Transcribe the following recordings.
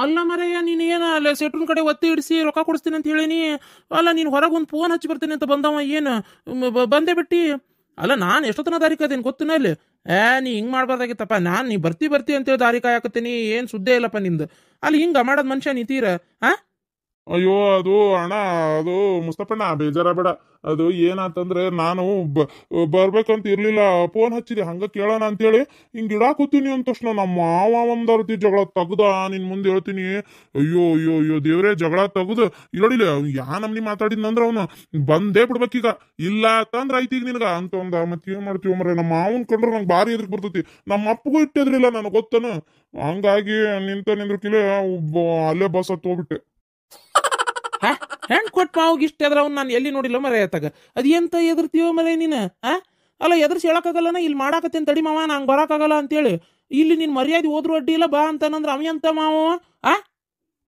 ಅಲ್ಲ ಮರಯ್ಯ, ನೀನು ಏನ ಅಲ್ಲ ಸೆಟ್ರನ್ ಕಡೆ ಒತ್ತಿ ಇಡಿಸಿ ರೊಕ್ಕ ಕೊಡಿಸ್ತೀನಿ ಅಂತ ಹೇಳಿನಿ. ಅಲ್ಲ ನೀನು ಹೊರಗೆ ಒಂದು ಫೋನ್ ಹಚ್ಚಿ ಬರ್ತೀನಿ ಅಂತ ಬಂದವ ಏನು ಬಂದೇ ಬಿಟ್ಟು. ಅಲ್ಲ ನಾನು ಎಷ್ಟೊತ್ತನ ದಾರಿ ಕಾಯ್ತೀನಿ ಗೊತ್ತಿನ ಅಲ್ಲಿ. ನೀ ಹಿಂಗೆ ಮಾಡ್ಬಾರ್ದಾಗಿತ್ತಪ್ಪ. ನೀ ಬರ್ತಿ ಅಂತೇಳಿ ದಾರಿ ಕಾಯಕತ್ತೀನಿ, ಏನು ಸುದ್ದೇ ಇಲ್ಲಪ್ಪ ನಿಂದು. ಅಲ್ಲಿ ಹಿಂಗೆ ಮಾಡೋದು ಮನುಷ್ಯ ನೀತೀರ. ಹಾ ಅಯ್ಯೋ ಅದು ಅಣ್ಣ, ಅದು ಮುಸ್ತಫಣ್ಣ ಬೇಜಾರಾಗಬೇಡ. ಅದು ಏನಾತಂದ್ರೆ ನಾನು ಬರ್ಬೇಕಂತ ಇರ್ಲಿಲ್ಲ. ಫೋನ್ ಹಚ್ಚಿದೆ ಹಂಗ ಕೇಳೋಣ ಅಂತೇಳಿ ಹಿಂಗ್ ಇಡಾಕತ್ತೀನಿ ಅಂದ ತಕ್ಷಣ ನಮ್ಮ ಮಾವ ಒಂದರ್ತಿ ಜಗಳ ತೆಗ್ದ. ನಿನ್ ಮುಂದೆ ಹೇಳ್ತೀನಿ. ಅಯ್ಯೋ ಅಯ್ಯೋ ಅಯ್ಯೋ ದೇವ್ರೇ, ಜಗಳ ತೆಗ್ದು ಇಲ್ಲಿಲ್ಲ ಯಾ ನಮ್ನಿ ಮಾತಾಡಿದ್ನಂದ್ರ ಅವನು ಬಂದೇ ಬಿಡ್ಬೇಕೀಗ. ಇಲ್ಲ ಅಂತಂದ್ರ ಐತಿ ಈಗ ನಿನಗ ಅಂತ ಒಂದ. ಮತ್ತೆ ಏನ್ ಮಾಡ್ತೀವಿ ಮರ, ನಮ್ಮ ಮಾವನ್ ಕಂಡ್ರೆ ನಂಗೆ ಭಾರಿ ಎದ್ರಿಗೆ ಬರ್ತೈತಿ. ನಮ್ಮ ಅಪ್ಪಗೂ ಇಟ್ಟಿದ್ರಿಲ್ಲ ನನಗೆ ಗೊತ್ತನ. ಹಂಗಾಗಿ ನಿಂದ್ರಕಿಲೆ ಅಲ್ಲೇ ಬಸ್ ಹತ್ತು ಹೋಗ್ಬಿಟ್ಟೆ. ಹೆಣ್ ಕೊಟ್ಟು ಮಾವಿಗೆ ಇಷ್ಟ ಅದ್ರ ಅವ್ನು ನಾನು ಎಲ್ಲಿ ನೋಡಿಲ್ಲ ಮರ ಆತಾಗ. ಅದು ಎಂತ ಎದುರ್ತೀವೋ ಮರ ನೀನು. ಅಲ್ಲ ಎದುರ್ಸಿ ಹೇಳಕ್ಕಾಗಲ್ಲನ ಇಲ್ಲಿ ಮಾಡಾಕತ್ತೇನು ತಡಿ ಮಾವ, ನಂಗೆ ಬರೋಕ್ಕಾಗಲ್ಲ ಅಂತೇಳಿ. ಇಲ್ಲಿ ನಿನ್ ಮರ್ಯಾದೆ ಹೋದ್ರು ಅಡ್ಡಿ ಇಲ್ಲ ಬಾ ಅಂತಾನಂದ್ರ ಅವ ಎಂತ ಮಾವು.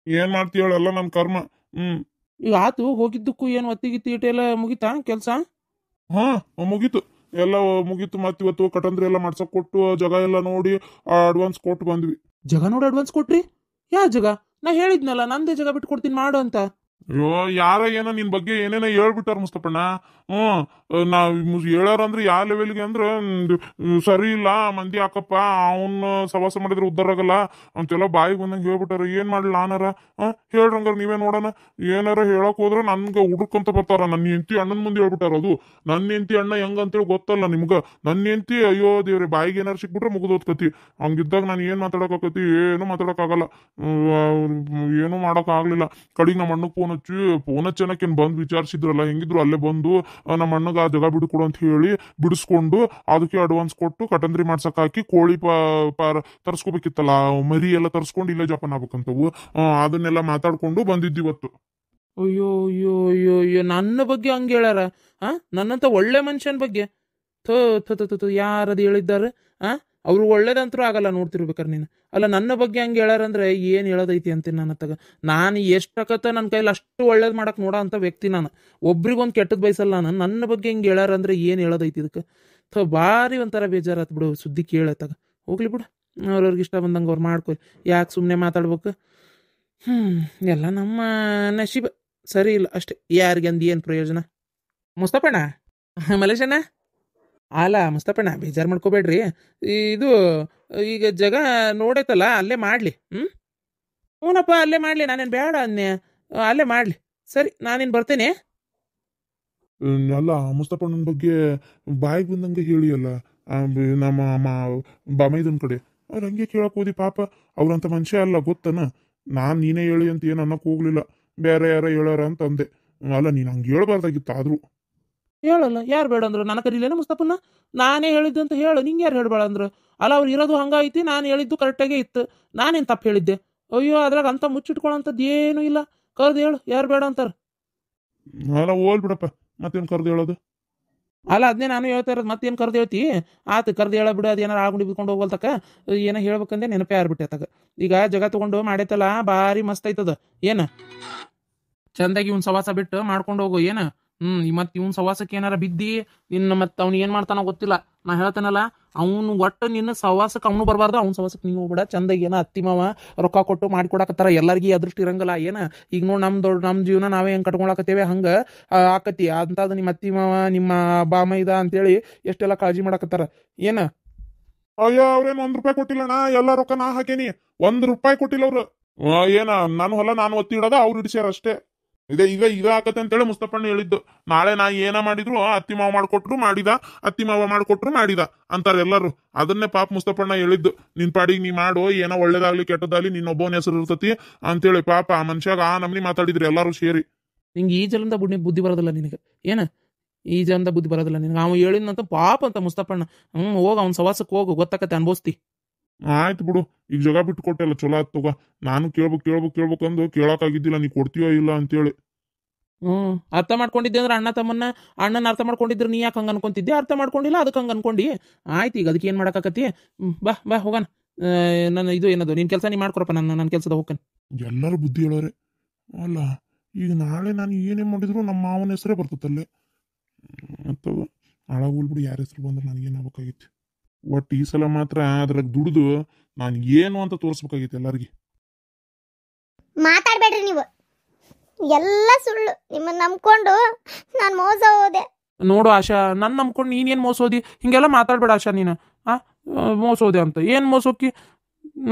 ಏನ್ ಮಾಡ್ತೀವಳ ಎಲ್ಲ ನನ್ ಕರ್ಮ. ಈಗ ಆತು ಹೋಗಿದ್ದಕ್ಕೂ ಏನು ಒತ್ತಿಗಿತ್ತಿ ಇಟ್ಟೆಲ್ಲ ಮುಗಿತಾ ಕೆಲಸ? ಹಾ ಮುಗೀತು, ಎಲ್ಲ ಮುಗೀತು. ಮತ್ತೆ ಇವತ್ತು ಕಟಂದ್ರಿ ಎಲ್ಲ ಮಾಡ್ಸಕ್ ಕೊಟ್ಟು ಜಾಗ ಎಲ್ಲ ನೋಡಿ ಅಡ್ವಾನ್ಸ್ ಕೊಟ್ಟು ಬಂದ್ವಿ. ಜಗ ನೋಡಿ ಅಡ್ವಾನ್ಸ್ ಕೊಟ್ರಿ? ಯಾವ ಜಗ? ನಾ ಹೇಳಿದ್ನಲ್ಲ ನಂದೇ ಜಗ ಬಿಟ್ಟು ಕೊಡ್ತೀನಿ ಮಾಡು ಅಂತ. ಅಯ್ಯೋ ಯಾರ ಏನೋ ನಿನ್ ಬಗ್ಗೆ ಏನೇನೋ ಹೇಳ್ಬಿಟ್ಟಾರ ಮುಸ್ತಪಣ್ಣ. ನಾವ್ ಹೇಳಾರಂದ್ರೆ ಯಾವ ಲೆವೆಲ್ಗೆ ಅಂದ್ರೆ ಸರಿ ಇಲ್ಲ ಮಂದಿ ಹಾಕಪ್ಪ, ಅವನ್ ಸವಾಸ ಮಾಡಿದ್ರೆ ಉದ್ದಾರ ಆಗಲ್ಲ ಅಂತೆಲ್ಲ ಬಾಯಿಗೆ ಬಂದಂಗೆ ಹೇಳ್ಬಿಟ್ಟಾರ. ಏನ್ ಮಾಡ್ಲಿ ನಾನಾರ? ಹೇಳ್ರಂಗಾರ ನೀವೇ ನೋಡೋಣ. ಏನಾರ ಹೇಳಕ್ ಹೋದ್ರೆ ನನ್ಗೆ ಹುಡುಕಂತ ಬರ್ತಾರ. ನನ್ನ ಹೆಂಡತಿ ಅಣ್ಣನ ಮುಂದೆ ಹೇಳ್ಬಿಟ್ಟಾರ. ಅದು ನನ್ನ ಹೆಂಡತಿ ಅಣ್ಣ ಹೆಂಗಂತೇಳಿ ಗೊತ್ತಲ್ಲ ನಿಮ್ಗ. ನನ್ನ ಹೆಂಡತಿ ಅಯ್ಯೋ ದೇವ್ರೆ, ಬಾಯಿಗೆ ಏನಾರು ಸಿಕ್ಬಿಟ್ರೆ ಮುಗಿದೋದ್ಕತಿ. ಹಂಗಿದ್ದಾಗ ನಾನು ಏನ್ ಮಾತಾಡಕತಿ? ಏನು ಮಾತಾಡಕ್ಕಾಗಲ್ಲ, ಏನು ಮಾಡಕ್ ಆಗ್ಲಿಲ್ಲ. ಕಡಿಗೆ ನಮ್ಮ ಅಣ್ಣಗೆ ಫೋನ್ ಹಚ್ಚನಕೇನು ಬಂದು ವಿಚಾರಿಸಿದ್ರಲ್ಲ, ಹೆಂಗಿದ್ರು ಅಲ್ಲೇ ಬಂದು ನಮ್ಮ ಅಣ್ಣಗೆ ಆ ಜಾಗ ಬಿಡ್ಕೊಡು ಅಂತ ಹೇಳಿ ಬಿಡಿಸ್ಕೊಂಡು ಅದಕ್ಕೆ ಅಡ್ವಾನ್ಸ್ ಕೊಟ್ಟು ಕಟಂದ್ರಿ ಮಾಡ್ಸಕ್ ಹಾಕಿ ಕೋಳಿ ತರ್ಸ್ಕೋಬೇಕಿತ್ತಲ್ಲ, ಮರಿ ಎಲ್ಲ ತರ್ಸ್ಕೊಂಡು ಇಲ್ಲೇ ಜಪಾನ್ ಆಗ್ಬೇಕಂತವು. ಅದನ್ನೆಲ್ಲ ಮಾತಾಡ್ಕೊಂಡು ಬಂದಿದ್ದು ಇವತ್ತು. ಅಯ್ಯೋ ಅಯ್ಯೋ ಅಯ್ಯೋ ಅಯ್ಯೋ, ನನ್ನ ಬಗ್ಗೆ ಹಂಗೆ ಹೇಳ್ಯಾರ? ನನ್ನಂತ ಒಳ್ಳೆ ಮನುಷ್ಯನ ಬಗ್ಗೆ ಥೋ ಥೋ ಥೋ ಥೋ ಯಾರದು ಹೇಳಿದ್ದಾರೆ? ಅವ್ರು ಒಳ್ಳೇದಂತರೂ ಆಗಲ್ಲ ನೋಡ್ತಿರ್ಬೇಕಾರೆ ನೀನು. ಅಲ್ಲ ನನ್ನ ಬಗ್ಗೆ ಹಂಗೆ ಹೇಳ್ಯಾರಂದ್ರೆ ಏನು ಹೇಳೋದೈತಿ ಅಂತೀನಿ ನನ್ನ ಹತ್ತಾಗ. ನಾನು ಎಷ್ಟಕತ್ತ ನನ್ನ ಕೈಲಿ ಅಷ್ಟು ಒಳ್ಳೇದು ಮಾಡಕ್ಕೆ ನೋಡೋ ಅಂಥ ವ್ಯಕ್ತಿ ನಾನು. ಒಬ್ರಿಗೊಂದು ಕೆಟ್ಟದ್ದು ಬಯಸಲ್ಲ ನಾನು. ನನ್ನ ಬಗ್ಗೆ ಹಿಂಗೆ ಹೇಳ್ಯಾರಂದ್ರೆ ಏನು ಹೇಳೋದೈತಿ ಇದಕ್ಕೆ? ಭಾರಿ ಒಂಥರ ಬೇಜಾರಾತ್ ಬಿಡು ಸುದ್ದಿ ಕೇಳತ್ತಾಗ. ಹೋಗ್ಲಿ ಬಿಡು, ಅವ್ರವ್ರಿಗೆ ಇಷ್ಟ ಬಂದಂಗೆ ಅವ್ರು ಮಾಡ್ಕೊರಿ. ಯಾಕೆ ಸುಮ್ಮನೆ ಮಾತಾಡ್ಬೇಕು? ಎಲ್ಲ ನಮ್ಮ ನಶೀಬ ಸರಿ ಇಲ್ಲ ಅಷ್ಟೇ. ಯಾರಿಗಂದು ಏನು ಪ್ರಯೋಜನ? ಮುಸ್ತಪಣ್ಣ, ಮಲೇಶಣ್ಣ, ಅಲ್ಲ ಮುಸ್ತಪಣ್ಣ ಬೇಜಾರು ಮಾಡ್ಕೋಬೇಡ್ರಿ. ಇದು ಈಗ ಜಗ ನೋಡೈತಲ್ಲ ಅಲ್ಲೇ ಮಾಡಲಿ. ಹ್ಞೂನಪ್ಪ ಅಲ್ಲೇ ಮಾಡಲಿ, ನಾನೇನು ಬೇಡ ಅನ್ನೆ. ಅಲ್ಲೇ ಮಾಡಲಿ. ಸರಿ ನಾನೇನು ಬರ್ತೇನೆ. ಅಲ್ಲ ಮುಸ್ತಫಣ್ಣನ ಬಗ್ಗೆ ಬಾಯಿಗೆ ಬಂದಂಗೆ ಹೇಳಿ ಅಲ್ಲ ನಮ್ಮ ಬಾಮೈದನ್ ಕಡೆ. ಅವ್ರು ಹಂಗೆ ಕೇಳಕ್ ಹೋದಿ ಪಾಪ. ಅವ್ರಂತ ಮನುಷ್ಯ ಅಲ್ಲ ಗೊತ್ತನ. ನಾನ್ ನೀನೇ ಹೇಳಿ ಅಂತ ಏನು ಅನ್ನಕ್ ಹೋಗ್ಲಿಲ್ಲ, ಬೇರೆ ಯಾರ ಹೇಳಾರ ಅಂತ ಅಂದೆ. ಅಲ್ಲ ನೀನ್ ಹಂಗೆ ಹೇಳ್ಬಾರ್ದಾಗಿತ್ತು. ಆದ್ರೂ ಹೇಳಲ್ಲ, ಯಾರು ಬೇಡ ಅಂದ್ರು? ನನ್ನ ಕರೀಲೇನ ಮುಸ್ತಪನ್ನ? ನಾನೇ ಹೇಳಿದ್ದು ಅಂತ ಹೇಳು. ನಿಂಗೆ ಯಾರು ಹೇಳ್ಬೇಡ ಅಂದ್ರು? ಅಲ್ಲ ಅವ್ರು ಇರೋದು ಹಂಗಾಯ್ತಿ, ನಾನು ಹೇಳಿದ್ದು ಕರೆಕ್ಟಾಗೇ ಇತ್ತು. ನಾನೇನು ತಪ್ಪು ಹೇಳಿದ್ದೆ? ಅಯ್ಯೋ ಅದ್ರಾಗ ಅಂತ ಮುಚ್ಚಿಟ್ಕೊಳ್ಳೋಂಥದ್ದು ಏನೂ ಇಲ್ಲ. ಕರೆದು ಹೇಳು ಯಾರು ಬೇಡ ಅಂತಾರೆ. ಅಲ್ಲ ಹೋಲ್ ಬಿಡಪ್ಪ, ಮತ್ತೇನು ಕರೆದು ಹೇಳೋದು? ಅಲ್ಲ ಅದನ್ನೇ ನಾನು ಹೇಳ್ತಾ ಇರೋದು. ಮತ್ತೇನು ಕರೆದು ಹೇಳ್ತಿ? ಆತು ಕರೆದು ಹೇಳ ಬಿಡು. ಅದು ಏನಾರು ಆಗುಂಡಿ ಬಿದ್ಕೊಂಡು ಹೋಗಲ್ತಕ್ಕ. ಏನೋ ಹೇಳ್ಬೇಕಂದೆ ನೆನಪೇ ಆರ್ಬಿಟ್ಟೆ ತಗ. ಈಗ ಜಗ ತಗೊಂಡು ಮಾಡೈತಲ್ಲ ಭಾರಿ ಮಸ್ತ್ ಐತದ. ಏನು ಚಂದಾಗಿ ಇವ್ನ ಸವಾಸ ಬಿಟ್ಟು ಮಾಡ್ಕೊಂಡು ಹೋಗು. ಏನು ಮತ್ತೆ ಇವ್ನ ಸವಾಸಕ್ಕೆ ಏನಾರ ಬಿದ್ದಿ ಇನ್ನು ಮತ್ತೆ ಅವ್ನು ಏನು ಮಾಡ್ತಾನೋ ಗೊತ್ತಿಲ್ಲ. ನಾ ಹೇಳ್ತಾನಲ್ಲ, ಅವ್ನು ಒಟ್ಟು ನಿನ್ನ ಸವಾಸಕ್ಕೆ ಅವನು ಬರಬಾರ್ದು, ಅವ್ನ ಸವಾಸಕ್ಕೆ ನೀವು ಹೋಗ್ಬಿಡ. ಚಂದಾಗಿ ಏನೋ ಅತ್ತಿ ಮಾವ ರೊಕ್ಕ ಕೊಟ್ಟು ಮಾಡಿಕೊಡಕತ್ತಾರ. ಎಲ್ಲರಿಗೂ ಅದೃಷ್ಟ ಇರಂಗಿಲ್ಲ. ಏನು ಈಗ ನೋಡಿ ನಮ್ಮ ಜೀವನ ನಾವೇ ಹೆಂಗೆ ಕಟ್ಕೊಳಕತ್ತೇವೆ ಹಂಗೆ ಆಕತಿ ಅಂಥದ್ದು. ನಿಮ್ಮ ಅತ್ತಿ ಮಾವ ನಿಮ್ಮ ಬಾಮೈದ ಅಂತೇಳಿ ಎಷ್ಟೆಲ್ಲ ಕಾಳಜಿ ಮಾಡಕತ್ತಾರ. ಏನು ಅಯ್ಯೋ ಅವ್ರೇನು ₹1 ಕೊಟ್ಟಿಲ್ಲಣ್ಣ. ಎಲ್ಲ ರೊಕ್ಕ ನಾ ಹಾಕೇನಿ, ₹1 ಕೊಟ್ಟಿಲ್ಲ ಅವ್ರು. ಏನ ನಾನು ಹೊಲ ನಾನು ಒತ್ತಿ ಇಡೋದ, ಅವ್ರು ಇಡಿಸ್ಯಾರ ಅಷ್ಟೇ. ಈಗ ಆಕತ್ತೆ ಅಂತೇಳಿ ಮುಸ್ತಫಣ್ಣ ಹೇಳಿದ್ದು. ನಾಳೆ ನಾ ಏನ ಮಾಡಿದ್ರು ಅತ್ತಿ ಮಾವ ಮಾಡ್ಕೊಟ್ರು ಮಾಡಿದ, ಅತ್ತಿ ಮಾವ ಮಾಡ್ಕೊಟ್ರು ಮಾಡಿದ ಅಂತಾರೆ ಎಲ್ಲರೂ. ಅದನ್ನೇ ಪಾಪ ಮುಸ್ತಫಣ್ಣ ಹೇಳಿದ್ದು. ನಿನ್ ಪಾಡಿಗೆ ನೀ ಮಾಡು, ಏನೋ ಒಳ್ಳೇದಾಗ್ಲಿ ಕೆಟ್ಟದಾಗ್ಲಿ ನಿನ್ನೊಬ್ಬನ ಹೆಸರು ಇರ್ತತಿ ಅಂತೇಳಿ. ಪಾಪ ಆ ಮನುಷ್ಯಾಗ ಆ ನಮ್ನಿ ಮಾತಾಡಿದ್ರಿ ಎಲ್ಲರೂ ಸೇರಿ. ನಿಂಗೆ ಈ ಜಲಂದ ಬುದ್ಧಿ ಬರೋದಿಲ್ಲ ನಿನಗೆ. ಏನು ಈ ಜಲಂದ ಬುದ್ಧಿ ಬರೋದಿಲ್ಲ ನಿನಗೆ? ಅವ್ನು ಹೇಳಿದ್ನಂತ ಪಾಪ ಅಂತ ಮುಸ್ತಫಣ್ಣ. ಹೋಗ ಅವ್ನ ಸವಾಸಕ್ಕೆ ಹೋಗು, ಗೊತ್ತಾಕತ್ತೆ, ಅನ್ಭವಿಸ್ತಿ. ಆಯ್ತು ಬಿಡು, ಈಗ ಜಾಗ ಬಿಟ್ಟು ಕೊಟ್ಟೆಲ್ಲ ಚಲೋ ಆತ್ ತಗೋ. ನಾನು ಕೇಳ್ಬೇಕಂದು ಕೇಳಕ್ಕಾಗಿದ್ದಿಲ್ಲ, ನೀ ಕೊಡ್ತೀಯೋ ಇಲ್ಲ ಅಂತೇಳಿ. ಅರ್ಥ ಮಾಡ್ಕೊಂಡಿದ್ದೆ ಅಂದ್ರೆ ಅಣ್ಣನ ಅರ್ಥ ಮಾಡ್ಕೊಂಡಿದ್ರೆ ನೀ ಯಾಕೆ ಹಂಗೆ ಅನ್ಕೊಂತಿದ್ದೆ? ಅರ್ಥ ಮಾಡ್ಕೊಂಡಿಲ್ಲ, ಅದಕ್ಕೆ ಹಂಗೆ ಅನ್ಕೊಂಡು ಆಯ್ತು. ಈಗ ಅದಕ್ಕೆ ಏನು ಮಾಡಕ್ಕಾಕತಿ? ಬಾ ಹೋಗೋಣ. ನನ್ನ ಇದು ಏನದು ನಿನ್ನ ಕೆಲಸ ನೀ ಮಾಡ್ಕೊರಪ್ಪ. ನನ್ನ ಕೆಲಸದ ಹೋಗ್ತಾನೆ. ಎಲ್ಲರೂ ಬುದ್ಧಿ ಹೇಳೋರೆ ಅಲ್ಲ. ಈಗ ನಾಳೆ ನಾನು ಏನೇ ಮಾಡಿದ್ರು ನಮ್ಮ ಮಾವನ ಹೆಸರೇ ಬರ್ತದಲ್ಲೇ. ಅಥವಾ ಹಾಳಾಗೋಲ್ಬಿಡು, ಯಾರ ಹೆಸರು ಬಂದ್ರೆ ನನಗೇನಾಗಬೇಕಾಗಿತ್ತು. ಒಟ್ಟು ಈ ಸಲ ಮಾತ್ರ ಅದ್ರಾಗ ದುಡಿದು ನಾನು ಏನು ಅಂತ ತೋರಿಸ್ಬೇಕಾಗಿತ್ತು ಎಲ್ಲರಿಗೆ. ಮಾತಾಡ್ಬೇಡ್ರಿ ನೀವು. ಎಲ್ಲ ಸುಳ್ಳು. ನಿಮ್ಮನ್ನ ನಂಬ್ಕೊಂಡು ನಾನು ಮೋಸ ಹೋದೆ. ನೋಡು ಆಶಾ, ನನ್ನ ನಂಬ್ಕೊಂಡು ನೀನೇನು ಮೋಸೋದಿ? ಹಿಂಗೆಲ್ಲ ಮಾತಾಡ್ಬೇಡ ಆಶಾ ನೀನು. ಮೋಸೋದೆ ಅಂತ ಏನು ಮೋಸೋಕ್ಕಿ?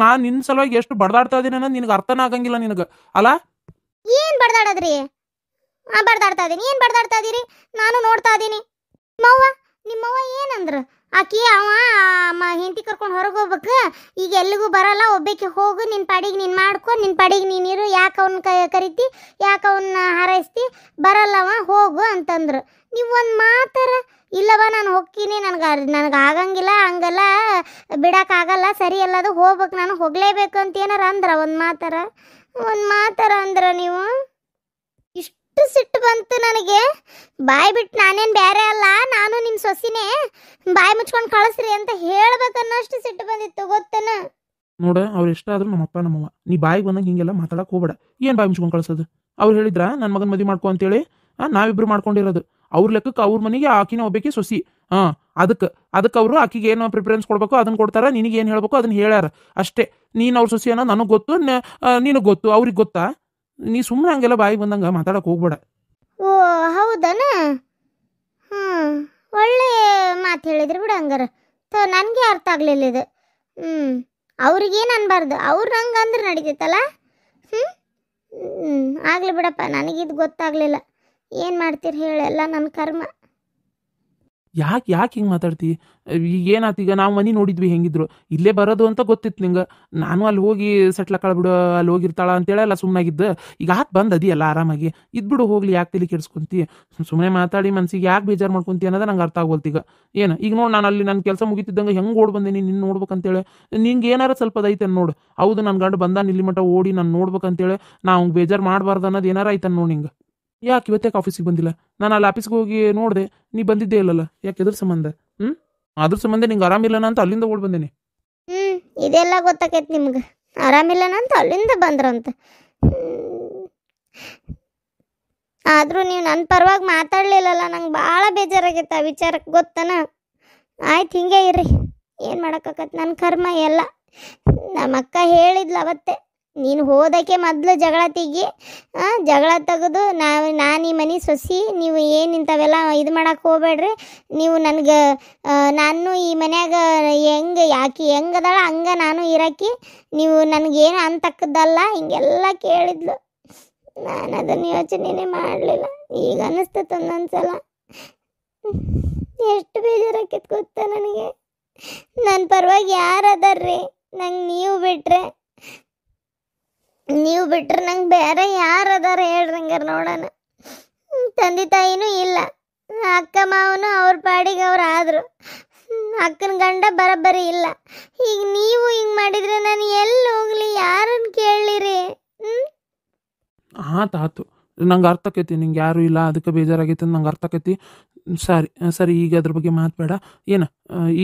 ನಾನು ನಿನ್ನ ಸಲುವಾಗಿ ಎಷ್ಟು ಬಡ್ದಾಡ್ತಾ ಇದ್ದೀನಿ ಅನ್ನೋದು ನಿನಗೆ ಅರ್ಥನ ಆಗಂಗಿಲ್ಲ ನಿನಗೆ ಅಲ್ಲ? ಏನ್ ಬಡ್ದಾಡದ್ರಿ? ಬಡ್ದಾಡ್ತಾ ಇದೀನಿ. ಏನ್ ಬಡ್ದಾಡ್ತಾ ಇದೀರಿ? ನಾನು ನೋಡ್ತಾ ಇದೀನಿ. ನಿಮ್ಮವ್ವ ಏನಂದ್ರ? ಆಕಿ ಹೆಂಡತಿ ಕರ್ಕೊಂಡು ಹೊರಗೆ ಹೋಗ್ಬೇಕು, ಈಗ ಎಲ್ಲಿಗೂ ಬರಲ್ಲ, ಒಬ್ಬಾಕಿ ಹೋಗು, ನಿನ್ನ ಪಾಡಿಗೆ ನೀನು ಮಾಡ್ಕೊ, ನಿನ್ನ ಪಾಡಿಗೆ ನೀನಿರು, ಯಾಕೆ ಅವನ್ನ ಕರಿತಿ, ಯಾಕೆ ಅವನ್ನ ಹಾರೈಸ್ತಿ, ಬರಲ್ಲವ ಹೋಗು ಅಂತಂದ್ರು. ನೀವು ಒಂದು ಮಾತಾರ ಇಲ್ಲವ ನಾನು ಹೋಗ್ತೀನಿ, ನನಗೆ ಆಗಂಗಿಲ್ಲ, ಹಂಗಲ್ಲ ಬಿಡೋಕ್ಕಾಗಲ್ಲ, ಸರಿ ಅಲ್ಲದು, ಹೋಗ್ಬೇಕು, ನಾನು ಹೋಗಲೇಬೇಕು ಅಂತ ಏನಾರ ಅಂದ್ರ? ಒಂದು ಮಾತಾರ ಅಂದ್ರ ನೀವು? ಇಷ್ಟು ಸಿಟ್ಟು ಬಂತು ನನಗೆ. ಬಾಯ್ ಬಿಟ್ಟು ನಾನೇನು ಬೇರೆ ಅಲ್ಲ, ನಾನು ನಿಮ್ಮ ಸೊಸಿನೇ, ಬಾಯಿ ಮುಚ್ಕೊಂಡು ಕಳಿಸ್ರಿ ಅಂತ ಹೇಳ್ಬೇಕನ್ನೋಷ್ಟು ಸಿಟ್ಟು ಬಂದಿತ್ತು ಗೊತ್ತನ. ನೋಡ, ಅವ್ರು ಎಷ್ಟಾದ್ರೂ ನಮ್ಮಪ್ಪ ನಮ್ಮವ್ವ, ನೀ ಬಾಯಿಗೆ ಬಂದಂಗೆ ಹಿಂಗೆಲ್ಲ ಮಾತಾಡಕ್ಕೆ ಹೋಗ್ಬೇಡ. ಏನು ಬಾಯಿ ಮುಚ್ಕೊಂಡು ಕಳ್ಸೋದು? ಅವ್ರು ಹೇಳಿದ್ರ ನನ್ನ ಮಗನ ಮದುವೆ ಮಾಡ್ಕೊ ಅಂತೇಳಿ? ನಾವಿಬ್ರು ಮಾಡ್ಕೊಂಡಿರೋದು. ಅವ್ರ ಲೆಕ್ಕಕ್ಕೆ ಅವ್ರ ಮನೆಗೆ ಆಕಿನ ಒಬ್ಬಾಕಿ ಸೊಸಿ. ಅದಕ್ಕೆ ಅವರು ಆಕಿಗೆ ಏನು ಪ್ರಿಫರೆನ್ಸ್ ಕೊಡ್ಬೇಕು ಅದನ್ನ ಕೊಡ್ತಾರ, ನಿನಗೆ ಏನು ಹೇಳ್ಬೇಕು ಅದನ್ನ ಹೇಳ್ಯಾರ ಅಷ್ಟೇ. ನೀನು ಅವ್ರ ಸೊಸಿ ಅನ್ನೋದು ನನಗೆ ಗೊತ್ತು, ನಿನಗೆ ಗೊತ್ತು, ಅವ್ರಿಗೆ ಗೊತ್ತಾ? ನೀ ಸುಮ್ಮನೆ ಹಂಗೆಲ್ಲ ಬಾಯಿಗೆ ಬಂದಂಗೆ ಮಾತಾಡಕ್ಕೆ ಹೋಗ್ಬೇಡ. ಓ ಹೌದನ? ಒಳ್ಳೆ ಮಾತು ಹೇಳಿದ್ರಿ ಬಿಡು. ಹಂಗಾರ ನನಗೆ ಅರ್ಥ ಆಗಲಿಲ್ಲ ಇದು. ಅವ್ರಿಗೇನು ಅನ್ಬಾರ್ದು, ಅವ್ರು ನಂಗೆ ಅಂದ್ರೆ ನಡೀತೈತಲ್ಲ. ಆಗಲಿ ಬಿಡಪ್ಪ, ನನಗಿದು ಗೊತ್ತಾಗಲಿಲ್ಲ. ಏನು ಮಾಡ್ತೀರಿ ಹೇಳಿ, ಎಲ್ಲ ನನ್ನ ಕರ್ಮ. ಯಾಕೆ ಹಿಂಗೆ ಮಾತಾಡ್ತಿ? ಈಗ ಏನಾತೀಗ? ನಾವು ಮನೆ ನೋಡಿದ್ವಿ ಹೆಂಗಿದ್ರು, ಇಲ್ಲೇ ಬರೋದು ಅಂತ ಗೊತ್ತಿತ್ತು ನಿಂಗೆ. ನಾನು ಅಲ್ಲಿ ಹೋಗಿ ಸೆಟ್ಲಕ್ಕಳ ಬಿಡು, ಅಲ್ಲಿ ಹೋಗಿರ್ತಾಳ ಅಂತೇಳಿ ಎಲ್ಲ ಸುಮ್ಮನಾಗಿದ್ದು. ಈಗ ಹಾಕಿ ಬಂದದಿ ಎಲ್ಲ ಆರಾಮಾಗಿ ಇದ್ಬಿಡು, ಹೋಗ್ಲಿ, ಯಾಕೆ ತಲೆ ಕೆಡಿಸ್ಕೊಂತಿ? ಸುಮ್ಮನೆ ಮಾತಾಡಿ ಮನ್ಸಿಗೆ ಯಾಕೆ ಬೇಜಾರು ಮಾಡ್ಕೊಂತಿ ಅನ್ನೋದು ನಂಗೆ ಅರ್ಥ ಆಗೋಲ್ತೀಗ. ಏನು ಈಗ ನೋಡಿ, ನಾನು ಅಲ್ಲಿ ನನ್ನ ಕೆಲಸ ಮುಗಿತಿದ್ದಂಗೆ ಹೆಂಗೆ ಓಡ್ ಬಂದೇನಿ ನಿನ್ನ ನೋಡ್ಬೇಕಂತೇಳಿ. ನಿಂಗೆ ಏನಾರ ಸ್ವಲ್ಪ ಅದೈತೆ ನೋಡು. ಹೌದು, ನನ್ನ ಗಂಡು ಬಂದ ಇಲ್ಲಿ ಮಟ್ಟ ಓಡಿ ನಾನು ನೋಡ್ಬೇಕಂತೇಳಿ ನಾ ಅವ್ನಿಗೆ ಬೇಜಾರು ಮಾಡಬಾರ್ದು ಅನ್ನೋದು ಏನಾರ ಐತನ್ ನೋಡಿ ನಿಂಗೆ. ಯಾಕೆ ಇವತ್ತೇಕೆ ಆಫೀಸಿಗೆ ಬಂದಿಲ್ಲ? ನಾನು ಅಲ್ಲಿ ಆಫೀಸ್ಗೆ ಹೋಗಿ ನೋಡಿದೆ, ನೀ ಬಂದಿದ್ದೇ ಇಲ್ಲಲ್ಲ. ಯಾಕೆ ಎದ್ರ ಸಂಬಂಧ? ಅದ್ರ ಸಂಬಂಧ ನಿಂಗೆ ಆರಾಮಿಲ್ಲನ ಅಂತ ಅಲ್ಲಿಂದ ಓಡ್ ಬಂದೇನೆ. ಇದೆಲ್ಲ ಗೊತ್ತಾಕೈತಿ ನಿಮ್ಗೆ? ಆರಾಮಿಲ್ಲನ ಅಂತ ಅಲ್ಲಿಂದ ಬಂದ್ರಂತ. ಆದರೂ ನೀವು ನನ್ನ ಪರವಾಗಿ ಮಾತಾಡಲಿಲ್ಲಲ್ಲ, ನಂಗೆ ಭಾಳ ಬೇಜಾರಾಗೈತೆ ಆ ವಿಚಾರಕ್ಕೆ, ಗೊತ್ತನ? ಆಯ್ತು, ಹಿಂಗೆ ಇರ್ರಿ, ಏನು ಮಾಡೋಕ್ಕಾಗತ್ತೆ, ನನ್ನ ಕರ್ಮ ಎಲ್ಲ. ನಮ್ಮ ಅಕ್ಕ ಹೇಳಿದ್ಲು ಅವತ್ತೆ, ನೀನು ಹೋದಕ್ಕೆ ಮೊದಲು ಜಗಳ ತೆಗಿ, ಜಗಳ ತೆಗೆದು ನಾನು ಈ ಮನೆ ಸೊಸಿ, ನೀವು ಏನು ಇಂಥವೆಲ್ಲ ಇದು ಮಾಡಕ್ಕೆ ಹೋಗ್ಬೇಡ್ರಿ, ನೀವು ನನಗೆ ನಾನು ಈ ಮನ್ಯಾಗ ಯಾಕೆ ಹೆಂಗದಾಳ ಹಂಗೆ ನಾನು ಇರಕ್ಕೆ, ನೀವು ನನಗೇನು ಅಂತಕ್ಕದ್ದಲ್ಲ, ಹಿಂಗೆಲ್ಲ ಕೇಳಿದ್ಲು. ನಾನು ಅದನ್ನು ಯೋಚನೆನೇ ಮಾಡಲಿಲ್ಲ. ಈಗ ಅನ್ನಿಸ್ತದೆ ಒಂದೊಂದ್ಸಲ, ಎಷ್ಟು ಬೇಜಾರಾಕೈತೆ ಗೊತ್ತಾ ನನಗೆ. ನನ್ನ ಪರವಾಗಿ ಯಾರು ಅದಾರ್ರಿ? ನಂಗೆ ನೀವು ಬಿಟ್ರೆ ನಂಗೆ ಬೇರೆ ಯಾರು ಅದಾರ ಹೇಳ್ರಿ? ಹಂಗಾರೆ ನೋಡೋಣ. ತಂದೆ ತಾಯಿನೂ ಇಲ್ಲ, ಅಕ್ಕ ಮಾವನು ಅವ್ರ ಪಾಡಿಗೆ ಅವ್ರು ಆದರು, ಅಕ್ಕನ ಗಂಡ ಬರೋಬ್ಬರಿ ಇಲ್ಲ. ಈಗ ನೀವು ಹಿಂಗೆ ಮಾಡಿದ್ರೆ ನಾನು ಎಲ್ಲಿ ಹೋಗ್ಲಿ, ಯಾರನ್ನು ಕೇಳಲಿರಿ? ಆತು, ನಂಗೆ ಅರ್ಥ ಆಕೈತಿ, ನಿಂಗೆ ಯಾರೂ ಇಲ್ಲ ಅದಕ್ಕೆ ಬೇಜಾರಾಗೈತೆ ಅಂತ ನಂಗೆ ಅರ್ಥ ಆಕೈತಿ. ಸರಿ, ಈಗ ಅದ್ರ ಬಗ್ಗೆ ಮಾತಾಡ.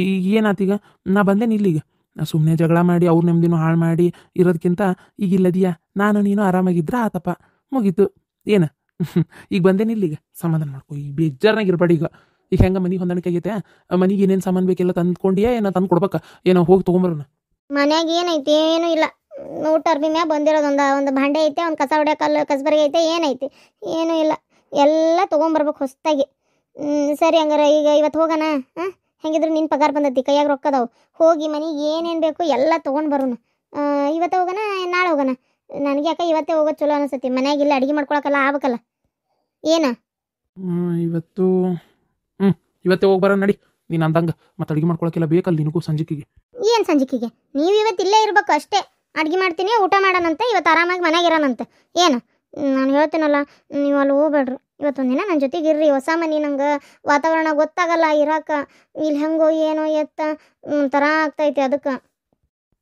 ಈಗ ಏನಾತೀಗ? ನಾ ಬಂದೇನಿ ಇಲ್ಲಿಗ. ಸುಮ್ಮನೆ ಜಗಳ ಮಾಡಿ ಅವ್ರ ನೆಮ್ಮದಿನೂ ಹಾಳು ಮಾಡಿ ಇರೋದಕ್ಕಿಂತ ಈಗ ಇಲ್ಲದಿಯಾ, ನಾನು ನೀನು ಆರಾಮಾಗಿದ್ರೆ ಆತಪ್ಪ, ಮುಗೀತು. ಈಗ ಬಂದೇನಿ ಇಲ್ಲಿಗ, ಸಮಾಧಾನ ಮಾಡ್ಕೊ. ಈಗ ಬೇಜಾರ್ನಾಗ ಇರ್ಬೇಡ. ಈಗ ಹೆಂಗೆ ಮನೆಗೆ ಹೊಂದಾಣಿಕೆ ಆಗೈತೆ? ಮನೆಗೆ ಏನೇನು ಸಾಮಾನು ಬೇಕೆಲ್ಲ ತಂದ್ಕೊಂಡಿಯಾ? ಏನೋ ತಂದು ಕೊಡ್ಬೇಕಾ? ಏನೋ ಹೋಗಿ ತೊಗೊಂಬರೋಣ. ಮನ್ಯಾಗ ಏನೈತಿ? ಏನೂ ಇಲ್ಲ. ಊಟ ಅರ್ಬಿ ಮ್ಯಾಗ ಬಂದಿರೋದು ಒಂದು ಭಾಂಡೆ ಐತೆ, ಒಂದು ಕಸ ಹೊಡ್ಯೋ ಕಸಬರಿಗೆ ಐತೆ, ಏನೈತಿ? ಏನೂ ಇಲ್ಲ. ಎಲ್ಲ ತೊಗೊಂಬರ್ಬೇಕು ಹೊಸ್ತಾಗಿ. ಸರಿ, ಹಂಗಾರೆ ಈಗ ಇವತ್ತು ಹೋಗೋಣ. ಹೆಂಗಿದ್ರು ನಿನ್ನ ಪಗಾರ ಬಂದೈತಿ, ಕೈಯಾಗ ರೊಕ್ಕದವು. ಹೋಗಿ ಮನೆಗೆ ಏನೇನು ಬೇಕು ಎಲ್ಲ ತೊಗೊಂಡು ಬರೋಣ. ಇವತ್ತು ಹೋಗೋಣ, ನಾಳೆ ಹೋಗೋಣ? ನನಗೆ ಯಾಕೆ ಇವತ್ತೇ ಹೋಗೋದು ಚಲೋ ಅನಿಸ್ತೈತಿ. ಮನ್ಯಾಗಿಲ್ಲ ಅಡುಗೆ ಮಾಡ್ಕೊಳಕಲ್ಲ, ಆಗ್ಬೇಕಲ್ಲ. ಇವತ್ತೇ ಹೋಗಿ ಬರೋಣ ನಡಿ. ನೀನು ಅಂದಂಗೆ ಮತ್ತೆ ಅಡುಗೆ ಮಾಡ್ಕೊಳಕ್ಕೆಲ್ಲ ಬೇಕಲ್ಲ ನಿನಗೂ ಸಂಜಿಕೆಗೆ. ಏನು ಸಂಜಿಕೆಗೆ? ನೀವು ಇವತ್ತು ಇಲ್ಲೇ ಇರ್ಬೇಕು ಅಷ್ಟೇ. ಅಡುಗೆ ಮಾಡ್ತೀನಿ, ಊಟ ಮಾಡೋಣಂತೆ, ಇವತ್ತು ಆರಾಮಾಗಿ ಮನೆಯಾಗಿರೋಣಂತೆ. ಏನು ನಾನು ಹೇಳ್ತೀನಲ್ಲ, ನೀವು ಅಲ್ಲಿ ಹೋಗ್ಬೇಡ್ರಿ. ಇವತ್ತೊಂದಿನ ನನ್ನ ಜೊತೆಗೆ ಇರ್ರಿ. ಹೊಸ ಮನೆ, ನಂಗೆ ವಾತಾವರಣ ಗೊತ್ತಾಗಲ್ಲ ಇರೋಕೆ. ಇಲ್ಲಿ ಹೆಂಗೋ ಏನೋ ಎತ್ತ ಥರ ಆಗ್ತೈತೆ. ಅದಕ್ಕೆ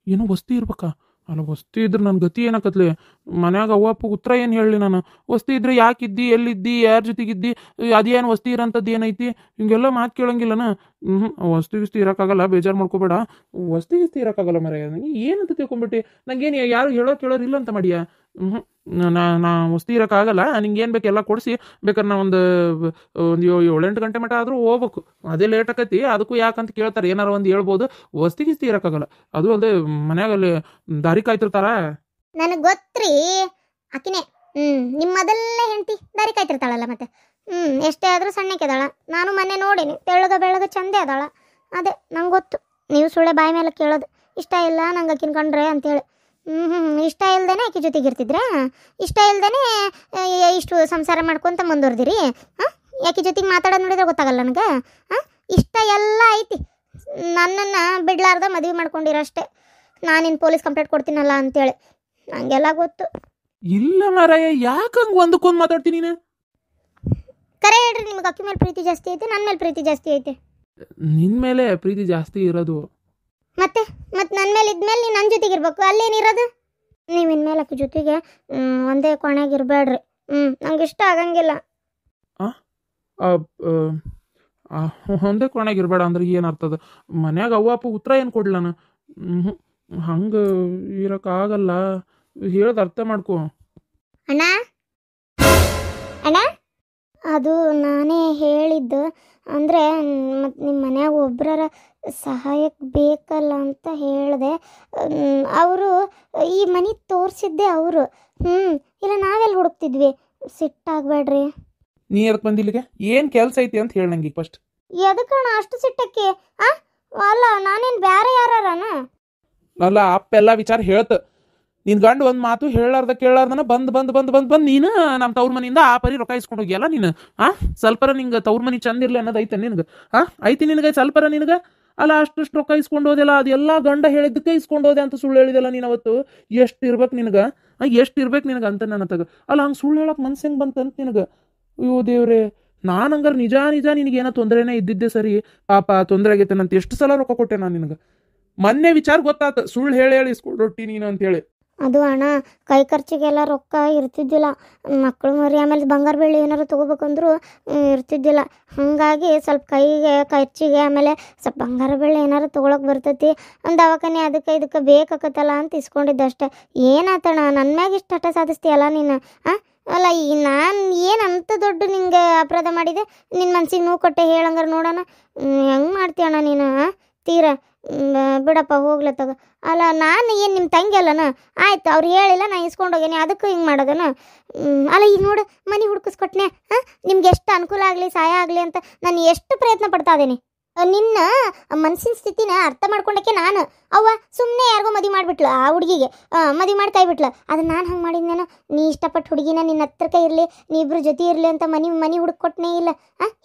ಏನೋ ವಸ್ತಿ ಇರ್ಬೇಕಾ? ಅಲ್ಲ, ವಸ್ತಿ ಇದ್ರೆ ನನ್ನ ಗತಿ ಏನಾಕತ್ಲಿ? ಮನ್ಯಾಗ ಅವ್ವ ಅಪ್ಪ ಉತ್ತರ ಏನು ಹೇಳಲಿ ನಾನು? ವಸ್ತಿ ಇದ್ರೆ ಯಾಕಿದ್ದಿ, ಎಲ್ಲಿದ್ದಿ, ಯಾರ ಜೊತೆಗಿದ್ದಿ, ಅದೇನು ವಸ್ತಿ ಇರೋಂಥದ್ದು ಏನೈತಿ? ಹಿಂಗೆಲ್ಲ ಮಾತು ಕೇಳಂಗಿಲ್ಲನ? ವಸ್ತಿ ಇರೋಕ್ಕಾಗಲ್ಲ, ಬೇಜಾರು ಮಾಡ್ಕೋಬೇಡ. ವಸ್ತಿ ಇರೋಕ್ಕಾಗಲ್ಲ ಮರ. ಏನಂತ ತಿಳ್ಕೊಂಬಿಟ್ಟು ನಂಗೇನು ಯಾರು ಕೇಳೋರು ಇಲ್ಲ ಅಂತ ಮಾಡಿಯಾ? ನಾ ವಸ್ತಿ ಇರೋಕ್ಕಾಗಲ್ಲ. ನಿಂಗೇನು ಬೇಕು ಎಲ್ಲ ಕೊಡಿಸಿ, ಬೇಕಾದ್ರೆ ನಾ ಒಂದು 7-8 ಗಂಟೆ ಮಟ್ಟ ಆದರೂ ಹೋಗ್ಬೇಕು. ಅದೇ ಲೇಟ್ ಆಕೈತಿ, ಅದಕ್ಕೂ ಯಾಕಂತ ಕೇಳ್ತಾರೆ. ಏನಾರು ಒಂದು ಹೇಳ್ಬೋದು. ವಸ್ತಿ ಇರೋಕ್ಕಾಗಲ್ಲ. ಅದು ಅಲ್ಲದೆ ಮನ್ಯಾಗಲ್ಲಿ ದಾರಿ ಕಾಯ್ತಿರ್ತಾರ. ನನಗೆ ಗೊತ್ತ್ರಿ, ಆಕಿನೇ ನಿಮ್ಮ ಮೊದಲನೇ ಹೆಂಡತಿ ದಾರಿ ಕಾಯ್ತಿರ್ತಾಳಲ್ಲ ಮತ್ತೆ ಎಷ್ಟೇ ಆದರೂ ಸಣ್ಣಕ್ಕೆ ಅದಾಳ. ನಾನು ಮೊನ್ನೆ ನೋಡೀನಿ, ತೆಳ್ಳಗ ಬೆಳ್ಳಗ ಚಂದೇ ಅದಾಳ. ಅದೇ ನಂಗೆ ಗೊತ್ತು, ನೀವು ಸುಳ್ಳೆ ಬಾಯಿ ಮೇಲೆ ಕೇಳೋದು ಇಷ್ಟ ಇಲ್ಲ ನಂಗೆ ಆಕಿನ ಕಂಡ್ರೆ ಅಂತೇಳಿ. ಇಷ್ಟ ಇಲ್ದೇನೆ ಆಕೆ ಜೊತೆಗೆ ಇರ್ತಿದ್ರೆ, ಇಷ್ಟ ಇಲ್ದೇನೆ ಇಷ್ಟು ಸಂಸಾರ ಮಾಡ್ಕೊಂತ ಮುಂದುವರ್ದಿರಿ. ಯಾಕೆ ಜೊತೆಗೆ ಮಾತಾಡೋದು ನೋಡಿದ್ರೆ ಗೊತ್ತಾಗಲ್ಲ ನನಗೆ. ಇಷ್ಟ ಎಲ್ಲ ಐತಿ, ನನ್ನನ್ನು ಬಿಡ್ಲಾರ್ದ ಮದುವೆ ಮಾಡ್ಕೊಂಡಿರಷ್ಟೇ. ನಾನಿನ್ನು ಪೊಲೀಸ್ ಕಂಪ್ಲೇಂಟ್ ಕೊಡ್ತೀನಲ್ಲ ಅಂತೇಳಿ ನನಗೆಲ್ಲ ಗೊತ್ತು. ಇಲ್ಲ ಮಾರಾಯ, ಯಾಕೆ ಹಂಗೆ ಒಂದಕ್ಕೊಂದು ಮಾತಾಡ್ತೀನಿ ನೀನು? ಕರೆ ಹೇಳ್ರಿ, ನಿಮ್ಗೆ ಅಕ್ಕಿ ಮೇಲೆ ಪ್ರೀತಿ ಜಾಸ್ತಿ ಐತೆ, ನನ್ನ ಮೇಲೆ ಪ್ರೀತಿ ಜಾಸ್ತಿ ಐತೆ? ನಿನ್ನ ಮೇಲೆ ಪ್ರೀತಿ ಜಾಸ್ತಿ ಇರೋದು. ಮತ್ತೆ ನನ್ನ ಮೇಲೆ ಇದ್ಮೇಲೆ ನೀನು ನನ್ನ ಜೊತೆಗೆ ಇರ್ಬೇಕು, ಅಲ್ಲೇನಿರೋದು? ನೀವು ಇನ್ಮೇಲೆ ಅಕ್ಕಿ ಜೊತೆಗೆ ಒಂದೇ ಕೋಣೆಗೆ ಇರಬೇಡ್ರಿ. ನಂಗೆ ಇಷ್ಟ ಆಗಂಗಿಲ್ಲ. ಒಂದೇ ಕೋಣೆಗೆ ಇರಬೇಡ ಅಂದ್ರೆ ಏನು ಅರ್ಥದ? ಮನ್ಯಾಗ ಅವ್ವ ಅಪ್ಪ ಉತ್ತರ ಏನು ಕೊಡ್ಲ ನಾನು? ಹಂಗೆ ಇರೋಕ್ಕಾಗಲ್ಲ, ಹೇಳೋದು ಅರ್ಥ ಮಾಡ್ಕೊ. ಅಣ್ಣ ಅಣ್ಣ, ಅದು ನಾನೇ ಹೇಳಿದ್ದು. ಅಂದರೆ ಮತ್ತು ನಿಮ್ಮ ಮನ್ಯಾಗ ಒಬ್ಬರ ಸಹಾಯಕ್ಕೆ ಬೇಕಲ್ಲ ಅಂತ ಹೇಳಿದೆ. ಅವರು ಈ ಮನೆ ತೋರಿಸಿದ್ದೆ ಅವರು. ಇಲ್ಲ ನಾವೆಲ್ಲಿ ಹುಡುಕ್ತಿದ್ವಿ? ಸಿಟ್ಟಾಗಬೇಡ್ರಿ. ನೀ ಎದಕ್ಕೆ ಬಂದಿಲ್ಲಿಗೆ? ಏನು ಕೆಲಸ ಐತಿ ಅಂತ ಹೇಳಿ ನಂಗೆ ಫಸ್ಟ್. ಎದಕ್ಕಣ್ಣ ಅಷ್ಟು ಸಿಟ್ಟಕ್ಕೆ? ಅಲ್ಲ ನಾನೇನು ಬೇರೆ ಯಾರನ? ಅಲ್ಲ, ಅಪ್ಪೆಲ್ಲ ವಿಚಾರ ಹೇಳ್ತ. ನಿನ್ನ ಗಂಡು ಒಂದು ಮಾತು ಹೇಳಾರ್ದ ಕೇಳಾರ್ದನ ಬಂದು ನೀನು ನಮ್ಮ ತವ್ರ ಮನೆಯಿಂದ ಆ ಪರಿ ರೊಕ್ಕ ಇಸ್ಕೊಂಡು ಹೋಗಿಯಲ್ಲ ನೀನು. ಸ್ವಲ್ಪರ ನಿಂಗೆ ತವ್ರ ಮನೆ ಚಂದ ಇರಲಿ ಅನ್ನೋದು ಐತೆ ನಿನಗೆ? ಐತಿ ನಿನಗೆ ಸ್ವಲ್ಪರ ನಿನಗೆ? ಅಲ್ಲ, ಅಷ್ಟು ರೊಕ್ಕ ಇಸ್ಕೊಂಡು ಹೋದೆಲ್ಲ, ಅದೆಲ್ಲ ಗಂಡ ಹೇಳಿದ್ದಕ್ಕೆ ಇಸ್ಕೊಂಡು ಹೋದೆ ಅಂತ ಸುಳ್ಳು ಹೇಳಿದೆಲ್ಲ ನೀನು ಅವತ್ತು. ಎಷ್ಟು ಇರ್ಬೇಕು ನಿನಗೆ? ಎಷ್ಟು ಇರ್ಬೇಕು ನಿನಗೆ ಅಂತ ನನ್ನ ತಗ. ಅಲ್ಲ, ಹಂಗೆ ಸುಳ್ಳು ಹೇಳಕ್ಕೆ ಮನ್ಸು ಹೆಂಗೆ ಬಂತಂತ ನಿನಗೆ? ಅಯ್ಯೋ ದೇವ್ರೆ, ನಾನು ಹಂಗಾರೆ ನಿಜ ನಿನಗೇನೋ ತೊಂದರೆನೇ ಇದ್ದಿದ್ದೆ ಸರಿ. ಪಾಪ ತೊಂದರೆ ಆಗೈತೆ ನಂತ ಎಷ್ಟು ಸಲ ರೊಕ್ಕ ಕೊಟ್ಟೆ ನಾನು ನಿನಗೆ. ಮೊನ್ನೆ ವಿಚಾರ ಗೊತ್ತಾತ, ಸುಳ್ಳು ಹೇಳಿ ಇಸ್ಕೊಂಡು ರೊಟ್ಟಿ ನೀನು ಅಂತೇಳಿ. ಅದು ಅಣ್ಣ, ಕೈ ಖರ್ಚಿಗೆಲ್ಲ ರೊಕ್ಕ ಇರ್ತಿದ್ದಿಲ್ಲ. ಮಕ್ಕಳು ಮರಿ ಆಮೇಲೆ ಬಂಗಾರ ಬೆಳ್ಳಿ ಏನಾರು ತೊಗೋಬೇಕಂದ್ರೂ ಇರ್ತಿದ್ದಿಲ್ಲ. ಹಾಗಾಗಿ ಸ್ವಲ್ಪ ಕೈಗೆ ಖರ್ಚಿಗೆ ಆಮೇಲೆ ಸ್ವಲ್ಪ ಬಂಗಾರ ಬೆಳ್ಳಿ ಏನಾರು ತೊಗೊಳಕ್ಕೆ ಬರ್ತೈತಿ, ಒಂದು ದವಾಖಾನೆ ಅದಕ್ಕೆ ಇದಕ್ಕೆ ಬೇಕಾಕತ್ತಲ್ಲ ಅಂತ ಇಸ್ಕೊಂಡಿದ್ದೆ ಅಷ್ಟೇ. ಏನಾತಣ್ಣ, ನನ್ನ ಮ್ಯಾಗ ಇಷ್ಟು ಹಠ ಸಾಧಿಸ್ತೀಯಲ್ಲ ನೀನು? ಅಲ್ಲ, ಈ ನಾನು ಏನು ಅಂತ ದೊಡ್ಡ ನಿಂಗೆ ಅಪರಾಧ ಮಾಡಿದೆ? ನಿನ್ನ ಮನ್ಸಿಗೆ ನೋವು ಕೊಟ್ಟೆ ಹೇಳಂಗಾರೆ ನೋಡೋಣ. ಹೆಂಗೆ ಮಾಡ್ತೀಯಣ್ಣ ನೀನು? ತೀರ ಬಿಡಪ್ಪ, ಹೋಗ್ಲತ್ತಾಗ. ಅಲ್ಲ, ನಾನು ಏನು ನಿಮ್ಮ ತಂಗಿ ಅಲ್ಲನ? ಆಯ್ತು, ಅವ್ರು ಹೇಳಿಲ್ಲ, ನಾನು ಇಸ್ಕೊಂಡು ಹೋಗೇನಿ, ಅದಕ್ಕೆ ಹಿಂಗೆ ಮಾಡೋದನ? ಅಲ್ಲ, ಈಗ ನೋಡು, ಮನೆ ಹುಡುಕಿಸ್ಕೊಟ್ನೆ. ನಿಮ್ಗೆ ಎಷ್ಟು ಅನುಕೂಲ ಆಗಲಿ, ಸಹಾಯ ಆಗಲಿ ಅಂತ ನಾನು ಎಷ್ಟು ಪ್ರಯತ್ನ ಪಡ್ತಾ ಇದ್ದೀನಿ. ನಿನ್ನ ಮನಸ್ಸಿನ ಸ್ಥಿತಿನ ಅರ್ಥ ಮಾಡ್ಕೊಂಡಕ್ಕೆ ನಾನು ಅವ್ವ ಸುಮ್ಮನೆ ಯಾರಿಗೋ ಮದುವೆ ಮಾಡಿಬಿಟ್ಲು, ಆ ಹುಡುಗಿಗೆ ಮದುವೆ ಮಾಡಿ ಕೈಬಿಟ್ಲು. ಅದನ್ನು ನಾನು ಹಂಗೆ ಮಾಡಿದ್ನೇನೋ? ನೀ ಇಷ್ಟಪಟ್ಟು ಹುಡುಗಿನ ನಿನ್ನ ಹತ್ರಕ್ಕೆ ಇರಲಿ, ನೀ ಇಬ್ಬರು ಜೊತೆ ಇರಲಿ ಅಂತ ಮನೆ ಹುಡುಕೊಟ್ನೇ ಇಲ್ಲ.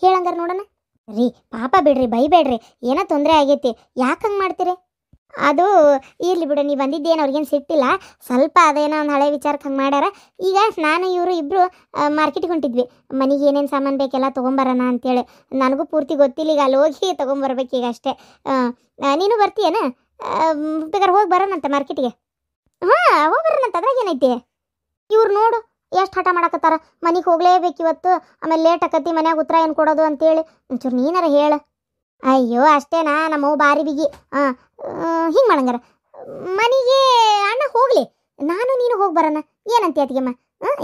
ಹೇಳಂಗಾರೆ ನೋಡೋಣ ರೀ. ಪಾಪ ಬಿಡ್ರಿ, ಬೈಬೇಡ್ರಿ, ಏನೋ ತೊಂದರೆ ಆಗೈತಿ, ಯಾಕೆ ಹಂಗೆ ಮಾಡ್ತೀರಿ? ಅದು ಇರಲಿ ಬಿಡು, ನೀವು ಬಂದಿದ್ದೇನು ಅವ್ರಿಗೇನು ಸಿಟ್ಟಿಲ್ಲ. ಸ್ವಲ್ಪ ಅದೇನೋ ಒಂದು ಹಳೆ ವಿಚಾರಕ್ಕೆ ಹಂಗೆ ಮಾಡ್ಯಾರ. ಈಗ ನಾನು ಇವರು ಇಬ್ಬರು ಮಾರ್ಕೆಟಿಗೆ ಹೊಂಟಿದ್ವಿ, ಮನೆಗೆ ಏನೇನು ಸಾಮಾನು ಬೇಕೆಲ್ಲ ತೊಗೊಂಬರೋಣ ಅಂತೇಳಿ. ನನಗೂ ಪೂರ್ತಿ ಗೊತ್ತಿಲ್ಲ, ಈಗ ಅಲ್ಲಿ ಹೋಗಿ ತೊಗೊಂಬರ್ಬೇಕು ಈಗ ಅಷ್ಟೇ. ನೀನು ಬರ್ತೀಯೇನ? ಬೇಕಾದ್ರೆ ಹೋಗಿ ಬರೋಣಂತ ಮಾರ್ಕೆಟಿಗೆ. ಹೋಗಿ ಬರೋಣಂತ, ಅದ್ರಾಗ ಏನೈತಿ? ಇವ್ರು ನೋಡು ಎಷ್ಟು ಹಠ ಮಾಡಕತ್ತಾರ, ಮನೆಗೆ ಹೋಗಲೇಬೇಕು ಇವತ್ತು, ಆಮೇಲೆ ಲೇಟ್ ಆಕತಿ, ಮನ್ಯಾಗ ಉತ್ತರ ಏನು ಕೊಡೋದು ಅಂತೇಳಿ. ಒಂಚೂರು ನೀನಾರ ಹೇಳ. ಅಯ್ಯೋ ಅಷ್ಟೇನಾ, ನಮ್ಮವು ಬಾರಿ ಬಿಗಿ. ಹಿಂಗೆ ಮಾಡಂಗಾರ ಮನೆಗೆ ಅಣ್ಣ ಹೋಗಲಿ, ನಾನು ನೀನು ಹೋಗಿ ಬರೋಣ. ಏನಂತೆ ಅತ್ತಿಗೆಮ್ಮ?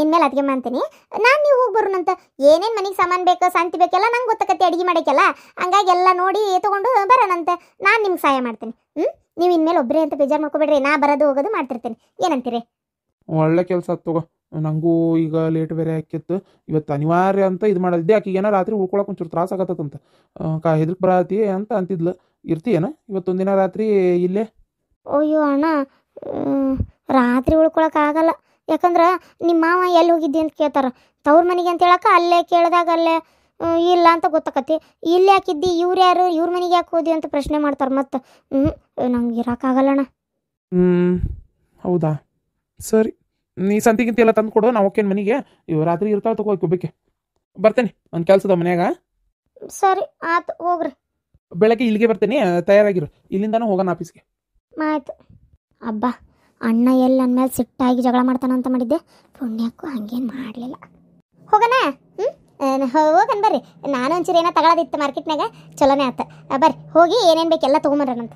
ಇನ್ಮೇಲೆ ಅತ್ತಿಗೆಮ್ಮ ಅಂತೀನಿ ನಾನು. ನೀವು ಹೋಗಿ ಬರೋಣಂತ. ಏನೇನು ಮನೆಗೆ ಸಾಮಾನು ಬೇಕು, ಶಾಂತಿ ಬೇಕೆಲ್ಲ ನಂಗೆ ಗೊತ್ತಾಕತ್ತೆ, ಅಡುಗೆ ಮಾಡೋಕ್ಕೆಲ್ಲ. ಹಂಗಾಗಿ ಎಲ್ಲ ನೋಡಿ ತೊಗೊಂಡು ಬರೋಣಂತೆ. ನಾನು ನಿಮ್ಗೆ ಸಹಾಯ ಮಾಡ್ತೀನಿ. ನೀವು ಇನ್ಮೇಲೆ ಒಬ್ಬರೇ ಅಂತ ಬೇಜಾರು ಮಾಡ್ಕೊಬೇಡ್ರಿ, ನಾ ಬರೋದು ಹೋಗೋದು ಮಾಡ್ತಿರ್ತೀನಿ. ಏನಂತೀರಿ? ಒಳ್ಳೆ ಕೆಲಸ ತಗೋ. ನನಗೂ ಈಗ ಲೇಟ್ ಬೇರೆ ಹಾಕಿತ್ತು, ಇವತ್ತು ಅನಿವಾರ್ಯ ಅಂತ ಇದು ಮಾಡಿದ್ದೆ. ಆಕಿಗೆ ಏನೋ ರಾತ್ರಿ ಉಳ್ಕೊಳಕ್ಕೆ ಒಂಚೂರು ತ್ರಾಸ ಆಗತ್ತಂತ, ಹೆದರ್ಕ್ ಬರತ್ತಿ ಅಂತ ಅಂತಿದ್ಲು. ಇರ್ತೀಯನ ಇವತ್ತೊಂದಿನ ರಾತ್ರಿ ಇಲ್ಲೇ? ಅಯ್ಯೋ ಅಣ್ಣ, ರಾತ್ರಿ ಉಳ್ಕೊಳಕ್ಕಾಗಲ್ಲ. ಯಾಕಂದ್ರೆ ನಿಮ್ಮ ಮಾವ ಎಲ್ಲಿ ಹೋಗಿದ್ದಿ ಅಂತ ಕೇಳ್ತಾರೆ. ತವ್ರ ಮನೆಗೆ ಅಂತ ಹೇಳಕ್ಕೆ ಅಲ್ಲೇ ಕೇಳಿದಾಗ ಅಲ್ಲೇ ಇಲ್ಲ ಅಂತ ಗೊತ್ತಾಕತಿ. ಇಲ್ಲಿ ಯಾಕಿದ್ದಿ, ಇವ್ರು ಯಾರು, ಇವ್ರ ಮನೆಗೆ ಯಾಕೆ ಹೋದಿ ಅಂತ ಪ್ರಶ್ನೆ ಮಾಡ್ತಾರೆ. ಮತ್ತು ನಂಗೆ ಇರೋಕ್ಕಾಗಲ್ಲಣ್ಣ. ಹೌದಾ, ಸರಿ. ನೀ ಸಂತಿಗಿಂತ ಎಲ್ಲ ತಂದು ಕೊಡು, ನಾವು ಹೋಗ್ತೇನೆ ಮನೆಗೆ. ಇವ್ ರಾತ್ರಿ ಇರ್ತಾವೆ ತಗೋಬೇಕೆ. ಬರ್ತೇನೆ, ಒಂದು ಕೆಲಸದ ಮನ್ಯಾಗ. ಸರಿ ಆಯ್ತು, ಹೋಗ್ರಿ. ಬೆಳಗ್ಗೆ ಇಲ್ಲಿಗೆ ಬರ್ತೇನೆ, ತಯಾರಾಗಿರು. ಇಲ್ಲಿಂದಾನು ಹೋಗೋಣ ಆಫೀಸ್ಗೆ. ಆಯ್ತು. ಅಬ್ಬಾ, ಅಣ್ಣ ಎಲ್ಲಿ ನನ್ನ ಮೇಲೆ ಸಿಟ್ಟಾಗಿ ಜಗಳ ಮಾಡ್ತಾನಂತ ಮಾಡಿದ್ದೆ, ಪುಣ್ಯಕ್ಕೂ ಹಂಗೇನು ಮಾಡಲಿಲ್ಲ. ಹೋಗೋಣ? ಹೋಗನ್ ಬರ್ರಿ. ನಾನು ಒಂಚೂರು ಏನೋ ತಗೊಳ್ಳೋದಿತ್ತು ಮಾರ್ಕೆಟ್ನಾಗ, ಚಲೋನೇ ಆತ. ಬರ್ರಿ ಹೋಗಿ ಏನೇನು ಬೇಕೆಲ್ಲ ತೊಗೊಂಬರೋಣಂತ.